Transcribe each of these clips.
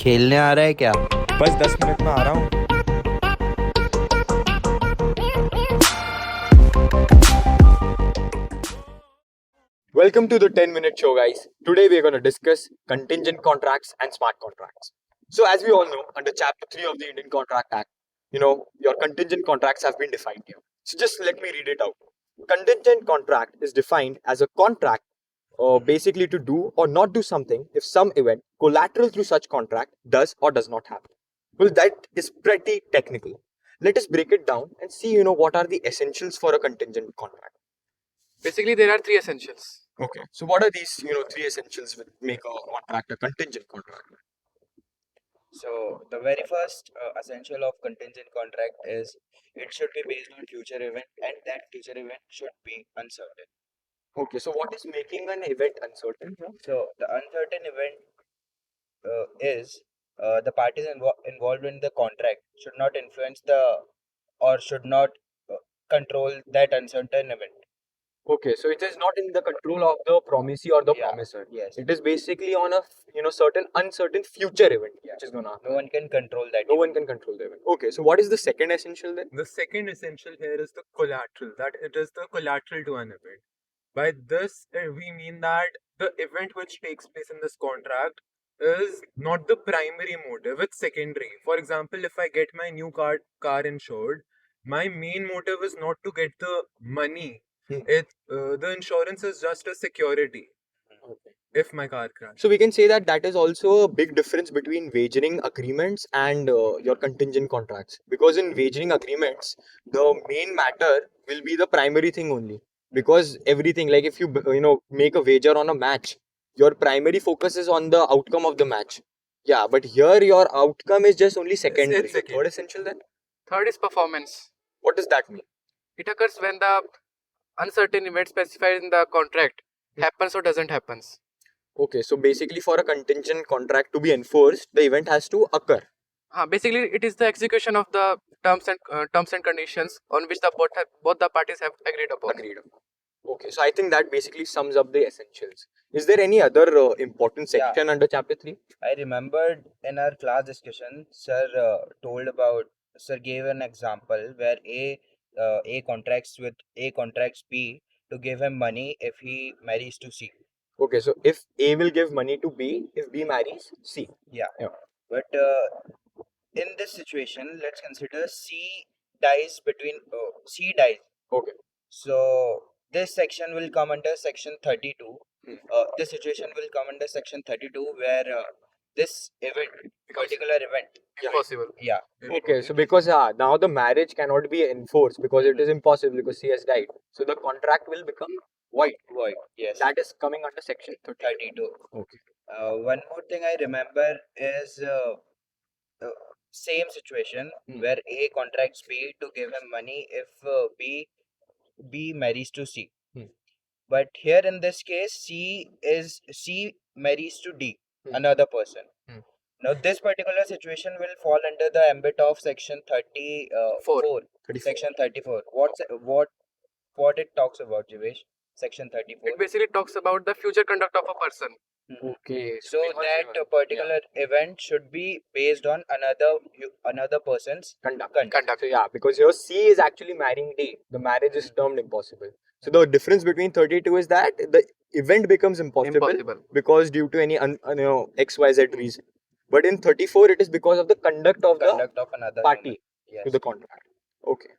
खेलने आ रहा है क्या? बस 10 मिनट में आ रहा हूँ। Welcome to the 10-minute show, guys. Today we are going to discuss contingent contracts and smart contracts. So, as we all know, under Chapter 3 of the Indian Contract Act, your contingent contracts have been defined here. So, just let me read it out. Contingent contract is defined as a contract basically to do or not do something if some event collateral through such contract does or does not happen. Well, that is pretty technical. Let us break it down and see, what are the essentials for a contingent contract. Basically, there are three essentials. Okay. So what are these, three essentials that make a contract a contingent contract? So the very first essential of contingent contract is it should be based on future event, and that future event should be uncertain. Okay. So what is making an event uncertain? So the uncertain event is the parties involved in the contract should not influence or should not control that uncertain event. Okay. So it is not in the control of the promisee or the Yeah. promisor. Yes. It is basically on a certain uncertain future event which is gonna happen. No one can control that. No one can control the event. Okay. So what is the second essential then? The second essential here is the collateral, that it is the collateral to an event. By this, we mean that the event which takes place in this contract is not the primary motive, it's secondary. For example, if I get my new car insured, my main motive is not to get the money. The insurance is just a security Okay. if my car crashes. So we can say that is also a big difference between wagering agreements and your contingent contracts. Because in wagering agreements, the main matter will be the primary thing only. Because everything, like if you make a wager on a match, your primary focus is on the outcome of the match. Yeah, but here your outcome is just only secondary. It's secondary. Third essential then? Third is performance. What does that mean? It occurs when the uncertain event specified in the contract happens or doesn't happens. Okay, so basically for a contingent contract to be enforced, the event has to occur. Basically, it is the execution of the terms and conditions on which both the parties have agreed upon. Agreed upon. Okay, so I think that basically sums up the essentials. Is there any other important section under chapter 3? I remembered in our class discussion, sir gave an example where A contracts B to give him money if he marries to C. Okay, so if A will give money to B, if B marries C. Yeah. Yeah. But in this situation, let's consider C dies. Okay. So this section will come under section 32. This situation will come under section 32 where this particular event. Impossible. Yeah. Okay, so because now the marriage cannot be enforced because it is impossible because C has died. So the contract will become void. Yes. That is coming under section 32. Okay. One more thing I remember is same situation where A contracts B to give him money if B marries to C. But here in this case, C marries to D, another person. Now this particular situation will fall under the ambit of section 34. Section 34. What it talks about, Jivesh? Section 34. It basically talks about the future conduct of a person. Okay. So that particular event should be based on another person's Conduct. Conduct. So yeah, because here C is actually marrying D. The marriage is termed impossible. So the difference between 32 is that the event becomes impossible. Because due to any XYZ reason. But in 34 it is because of the conduct of another party to the contract. Okay.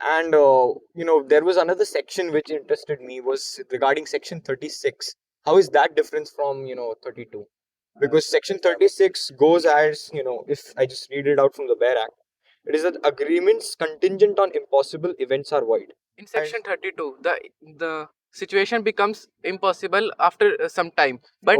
And there was another section which interested me was regarding section 36. How is that different from 32? Because section 36 goes as if I just read it out from the Bare Act, it is that agreements contingent on impossible events are void. In section 32, the situation becomes impossible after some time. But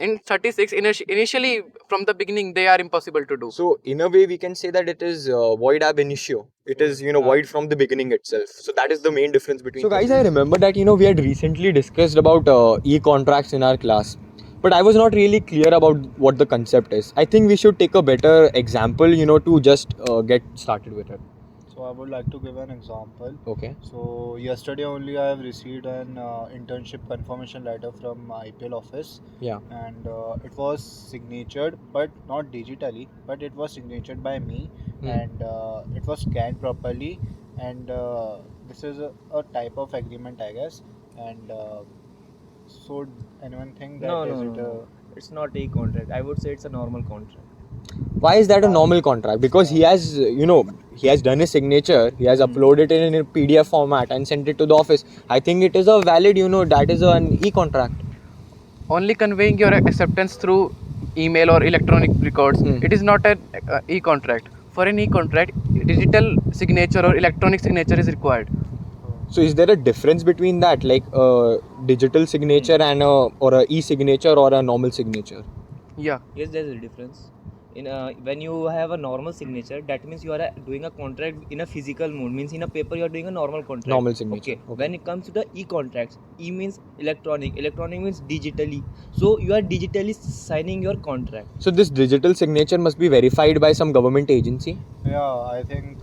in 36, initially from the beginning, they are impossible to do. So in a way, we can say that it is void ab initio. It is void from the beginning itself. So that is the main difference between. So guys, I remember that we had recently discussed about e-contracts in our class, but I was not really clear about what the concept is. I think we should take a better example, to just get started with it. So I would like to give an example. Okay. So yesterday only I have received an internship confirmation letter from IPL office. Yeah. And it was signatured, but not digitally, but it was signatured by me, and it was scanned properly. And this is a type of agreement, I guess. And so anyone think that No, is no, no, it no. It's not a contract. I would say it's a normal contract. Why is that a normal contract? Because he has, he has done his signature, he has uploaded it in a PDF format and sent it to the office. I think it is a valid, that is an e-contract. Only conveying your acceptance through email or electronic records. It is not an e-contract. For an e-contract, digital signature or electronic signature is required. So is there a difference between that, like a digital signature and or a e-signature or a normal signature? Yeah. Yes, there's a difference. When you have a normal signature, that means you are doing a contract in a physical mode. Means in a paper you are doing a normal contract. Normal signature. Okay. When it comes to the e-contracts, e means electronic. Electronic means digitally. So you are digitally signing your contract. So this digital signature must be verified by some government agency? Yeah, I think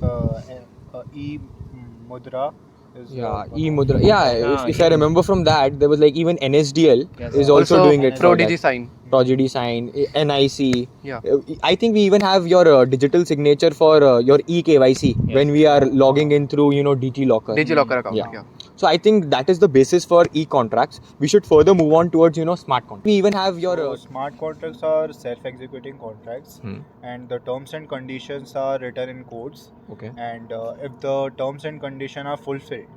e-mudra is e-mudra. Yeah, if I remember from that, there was like even NSDL Yes. is also doing it for Prodigy that. sign. Prodigy sign, NIC. Yeah. I think we even have your digital signature for your e-KYC when we are logging in through, DigiLocker. DigiLocker account. Yeah. So I think that is the basis for e-contracts. We should further move on towards, smart contracts. We even have your... So smart contracts are self-executing contracts, and the terms and conditions are written in codes. Okay. And if the terms and conditions are fulfilled,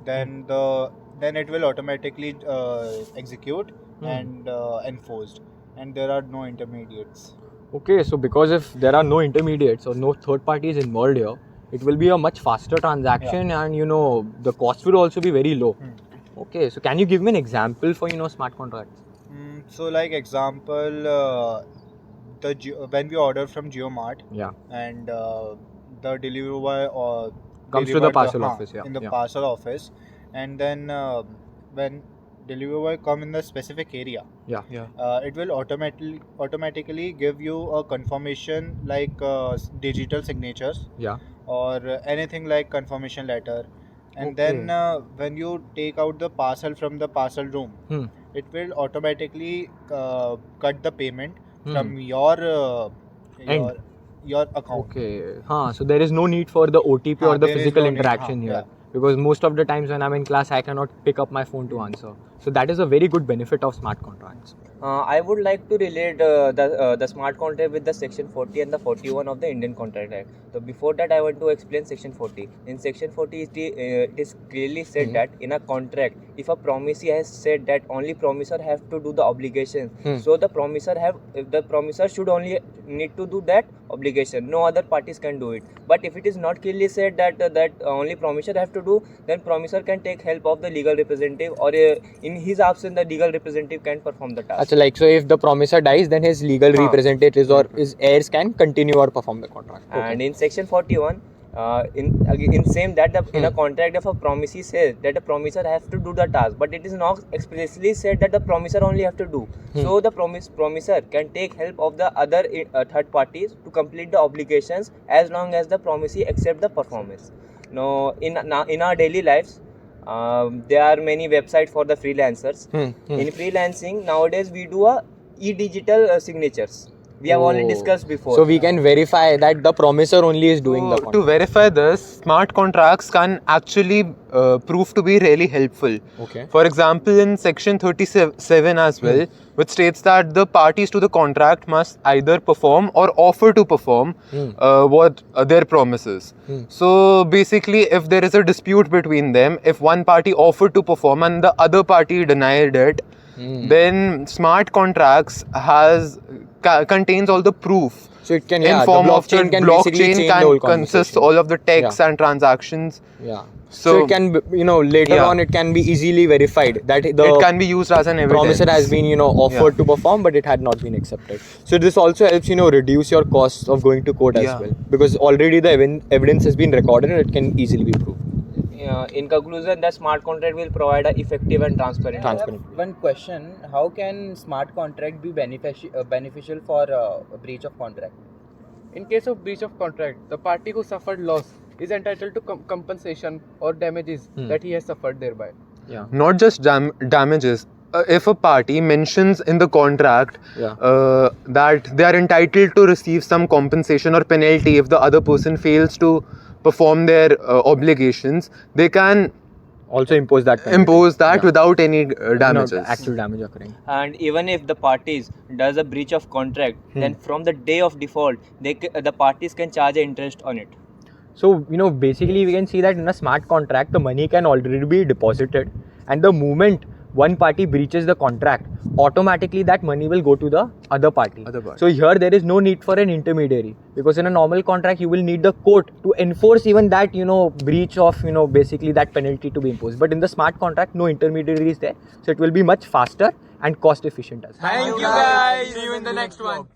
then it will automatically execute and enforced, and there are no intermediates. Okay, so because if there are no intermediates or no third parties involved here, it will be a much faster transaction, and the cost will also be very low. Okay, so can you give me an example for smart contracts? So like example, when we order from JioMart, and the delivery boy comes to the parcel office, in the parcel office, and then when delivery boy come in the specific area, it will automatically give you a confirmation like digital signatures, or anything like confirmation letter. And then when you take out the parcel from the parcel room, it will automatically cut the payment from your account. Okay. So there is no need for the OTP or the there is physical no need. interaction here. Because most of the times when I'm in class, I cannot pick up my phone to answer. So that is a very good benefit of smart contracts. I would like to relate the smart contract with the section 40 and the 41 of the Indian Contract Act. So before that, I want to explain section 40. In section 40, it is clearly said that in a contract, if a promisee has said that only promisor have to do the obligation, so the promisor should only need to do that obligation. No other parties can do it. But if it is not clearly said that only promisor have to do, then promisor can take help of the legal representative, or in his absence, the legal representative can perform the task. So if the promisor dies, then his legal representatives or his heirs can continue or perform the contract. And in section 41, in same that in a contract, if a promisee says that the promisor has to do the task, but it is not explicitly said that the promisor only have to do. So the promisor can take help of the other third parties to complete the obligations as long as the promisee accept the performance. Now in our daily lives, there are many websites for the freelancers. In freelancing nowadays, we do e-digital signatures. We have already discussed before. So we can verify that the promisor only is doing the contract. To verify this, smart contracts can actually prove to be really helpful. Okay. For example, in section 37 as well, which states that the parties to the contract must either perform or offer to perform what their promises. So basically, if there is a dispute between them, if one party offered to perform and the other party denied it, then smart contracts contains all the proof. So it can, in form of the blockchain can consist all of the texts and transactions. So it can, later on it can be easily verified that it can be used as an evidence. Promisor has been, offered to perform, but it had not been accepted. So this also helps, reduce your costs of going to court as well, because already the evidence has been recorded and it can easily be proved. In conclusion, the smart contract will provide an effective and transparent. I have one question: how can smart contract be beneficial for a breach of contract? In case of breach of contract, the party who suffered loss is entitled to compensation or damages that he has suffered thereby. Not just damages. If a party mentions in the contract that they are entitled to receive some compensation or penalty if the other person fails to perform their obligations, they can also impose that without any damages. No actual damage occurring. And even if the parties does a breach of contract, then from the day of default, the parties can charge an interest on it. So, basically we can see that in a smart contract, the money can already be deposited, and the moment one party breaches the contract, automatically that money will go to the other party. So here there is no need for an intermediary, because in a normal contract you will need the court to enforce even that breach of basically that penalty to be imposed. But in the smart contract, no intermediary is there, so it will be much faster and cost efficient as well. Thank you guys. See you in the next one.